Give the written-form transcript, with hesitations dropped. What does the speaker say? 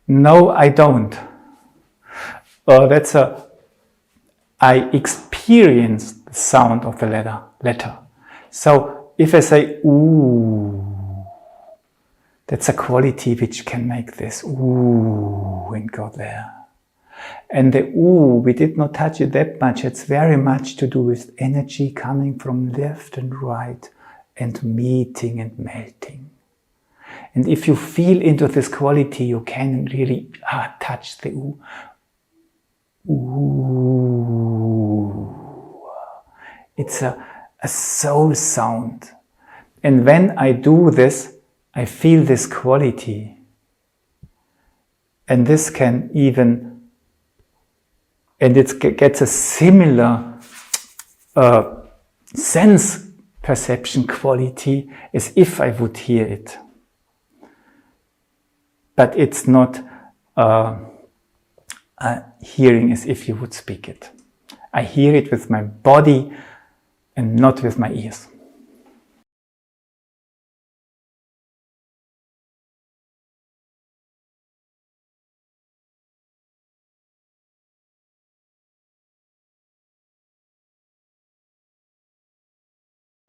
No, I don't. I experience the sound of the letter. So if I say ooh, that's a quality which can make this ooh and go there. And the ooh, we did not touch it that much. It's very much to do with energy coming from left and right and meeting and melting. And if you feel into this quality, you can really touch the ooh. Ooh. It's a soul sound. And when I do this, I feel this quality. And this can even, and it gets a similar sense perception quality as if I would hear it. But it's not hearing as if you would speak it. I hear it with my body and not with my ears.